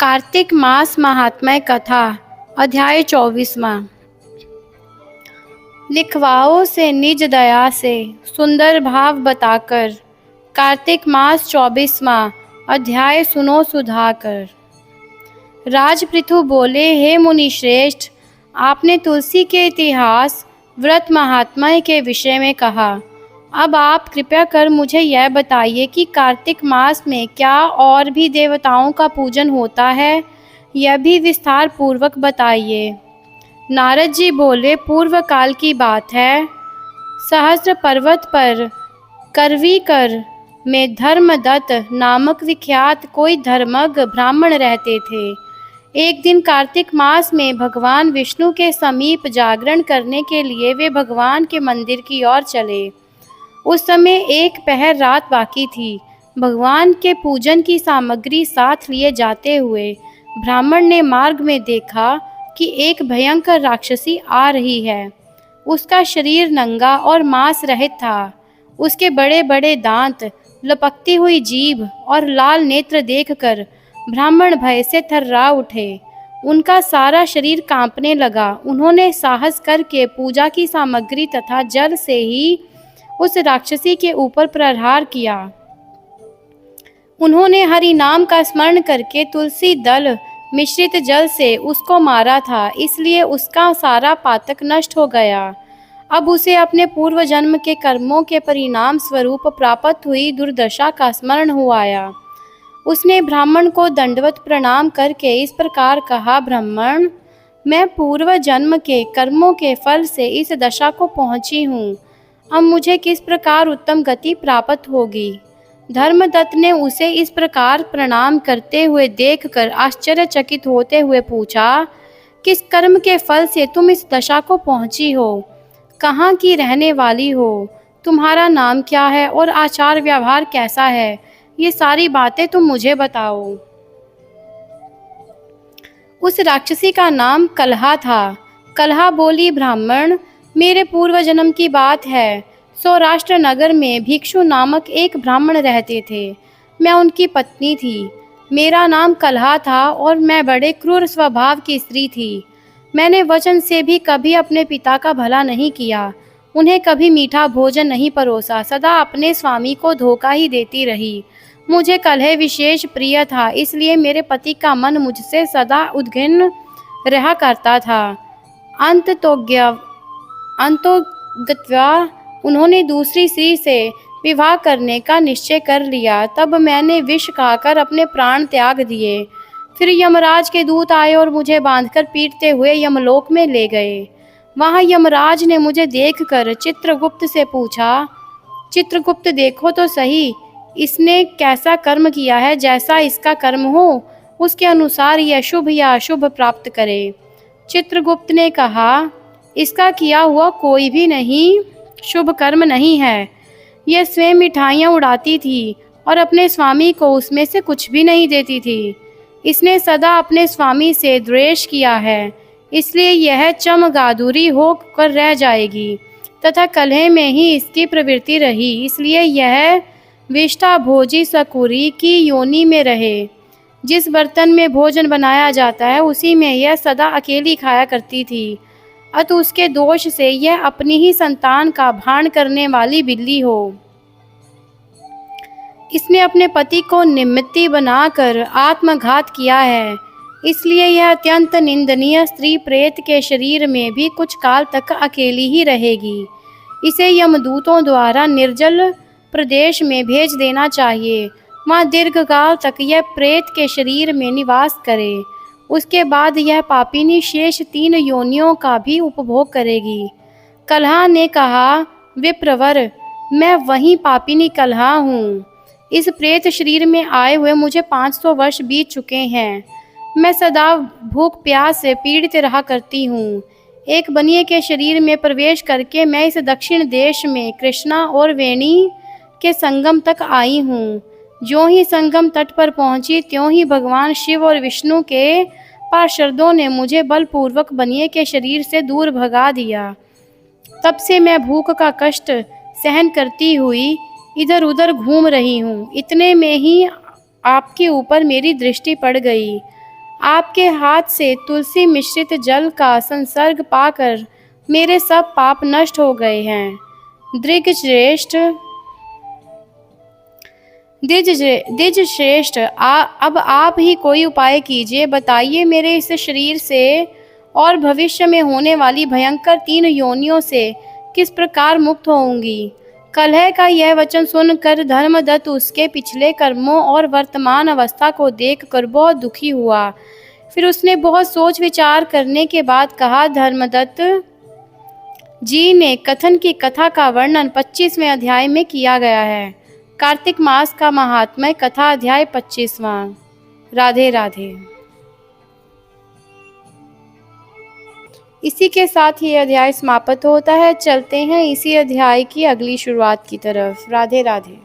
कार्तिक मास महात्म्य कथा अध्याय 24वां। लिखवाओ से निज दया से सुंदर भाव बताकर, कार्तिक मास 24वां अध्याय सुनो सुधाकर। राजपृथु बोले, हे मुनि श्रेष्ठ, आपने तुलसी के इतिहास व्रत महात्म्य के विषय में कहा। अब आप कृपया कर मुझे यह बताइए कि कार्तिक मास में क्या और भी देवताओं का पूजन होता है, यह भी विस्तार पूर्वक बताइए। नारद जी बोले, पूर्व काल की बात है, सहस्र पर्वत पर करवीकर में धर्मदत्त नामक विख्यात कोई धर्मज्ञ ब्राह्मण रहते थे। एक दिन कार्तिक मास में भगवान विष्णु के समीप जागरण करने के लिए वे भगवान के मंदिर की ओर चले। उस समय एक पहर रात बाकी थी। भगवान के पूजन की सामग्री साथ लिए जाते हुए ब्राह्मण ने मार्ग में देखा कि एक भयंकर राक्षसी आ रही है। उसका शरीर नंगा और मांस रहित था। उसके बड़े बड़े दांत, लपकती हुई जीभ और लाल नेत्र देखकर ब्राह्मण भय से थर्रा उठे। उनका सारा शरीर कांपने लगा। उन्होंने साहस करके पूजा की सामग्री तथा जल से ही उस राक्षसी के ऊपर प्रहार किया। उन्होंने हरि नाम का स्मरण करके तुलसी दल मिश्रित जल से उसको मारा था, इसलिए उसका सारा पातक नष्ट हो गया। अब उसे अपने पूर्व जन्म के कर्मों के परिणाम स्वरूप प्राप्त हुई दुर्दशा का स्मरण हो आया। उसने ब्राह्मण को दंडवत प्रणाम करके इस प्रकार कहा, ब्राह्मण, मैं पूर्व जन्म के कर्मों के फल से इस दशा को पहुंची हूँ। अब मुझे किस प्रकार उत्तम गति प्राप्त होगी? धर्मदत्त ने उसे इस प्रकार प्रणाम करते हुए देखकर आश्चर्यचकित होते हुए पूछा, किस कर्म के फल से तुम इस दशा को पहुंची हो? कहाँ की रहने वाली हो? तुम्हारा नाम क्या है और आचार व्यवहार कैसा है? ये सारी बातें तुम मुझे बताओ। उस राक्षसी का नाम कलहा था। कलहा बोली, ब्राह्मण, मेरे पूर्व जन्म की बात है। सौराष्ट्र नगर में भिक्षु नामक एक ब्राह्मण रहते थे। मैं उनकी पत्नी थी। मेरा नाम कलहा था और मैं बड़े क्रूर स्वभाव की स्त्री थी। मैंने वचन से भी कभी अपने पिता का भला नहीं किया। उन्हें कभी मीठा भोजन नहीं परोसा। सदा अपने स्वामी को धोखा ही देती रही। मुझे कलह विशेष प्रिय था, इसलिए मेरे पति का मन मुझसे सदा उद्विग्न रहा करता था। अंतोगत्वा उन्होंने दूसरी स्त्री से विवाह करने का निश्चय कर लिया। तब मैंने विष खाकर अपने प्राण त्याग दिए। फिर यमराज के दूत आए और मुझे बांधकर पीटते हुए यमलोक में ले गए। वहां यमराज ने मुझे देखकर चित्रगुप्त से पूछा, चित्रगुप्त, देखो तो सही, इसने कैसा कर्म किया है। जैसा इसका कर्म हो उसके अनुसार यह शुभ या अशुभ प्राप्त करे। चित्रगुप्त ने कहा, इसका किया हुआ कोई भी नहीं शुभ कर्म नहीं है। यह स्वयं मिठाइयाँ उड़ाती थी और अपने स्वामी को उसमें से कुछ भी नहीं देती थी। इसने सदा अपने स्वामी से द्वेष किया है, इसलिए यह चमगादुरी होकर रह जाएगी तथा कलह में ही इसकी प्रवृत्ति रही, इसलिए यह विष्ठा भोजी सकुरी की योनि में रहे। जिस बर्तन में भोजन बनाया जाता है उसी में यह सदा अकेली खाया करती थी। अतः उसके दोष से यह अपनी ही संतान का भान करने वाली बिल्ली हो। इसने अपने पति को निमित्ती बनाकर आत्मघात किया है, इसलिए यह अत्यंत निंदनीय स्त्री प्रेत के शरीर में भी कुछ काल तक अकेली ही रहेगी। इसे यमदूतों द्वारा निर्जल प्रदेश में भेज देना चाहिए। वहाँ दीर्घकाल तक यह प्रेत के शरीर में निवास करे। उसके बाद यह पापिनी शेष 3 योनियों का भी उपभोग करेगी। कलहा ने कहा, विप्रवर, मैं वही पापिनी कलहा हूँ। इस प्रेत शरीर में आए हुए मुझे 500 वर्ष बीत चुके हैं। मैं सदा भूख प्यास से पीड़ित रहा करती हूँ। एक बनिए के शरीर में प्रवेश करके मैं इस दक्षिण देश में कृष्णा और वेणी के संगम तक आई हूँ। ज्यों ही संगम तट पर पहुंची त्यों ही भगवान शिव और विष्णु के पार्षदों ने मुझे बलपूर्वक बनिए के शरीर से दूर भगा दिया। तब से मैं भूख का कष्ट सहन करती हुई इधर उधर घूम रही हूँ। इतने में ही आपके ऊपर मेरी दृष्टि पड़ गई। आपके हाथ से तुलसी मिश्रित जल का संसर्ग पाकर मेरे सब पाप नष्ट हो गए हैं। दृगश्रेष्ठ द्विजश्रेष्ठ, अब आप ही कोई उपाय कीजिए। बताइए, मेरे इस शरीर से और भविष्य में होने वाली भयंकर 3 योनियों से किस प्रकार मुक्त होऊंगी। कलह का यह वचन सुनकर धर्मदत्त उसके पिछले कर्मों और वर्तमान अवस्था को देखकर बहुत दुखी हुआ। फिर उसने बहुत सोच विचार करने के बाद कहा, धर्मदत्त जी ने कथन की कथा का वर्णन 25वें अध्याय में किया गया है। कार्तिक मास का महात्म्य, कथा अध्याय 25वां। राधे राधे। इसी के साथ ये अध्याय समाप्त होता है। चलते हैं इसी अध्याय की अगली शुरुआत की तरफ। राधे राधे।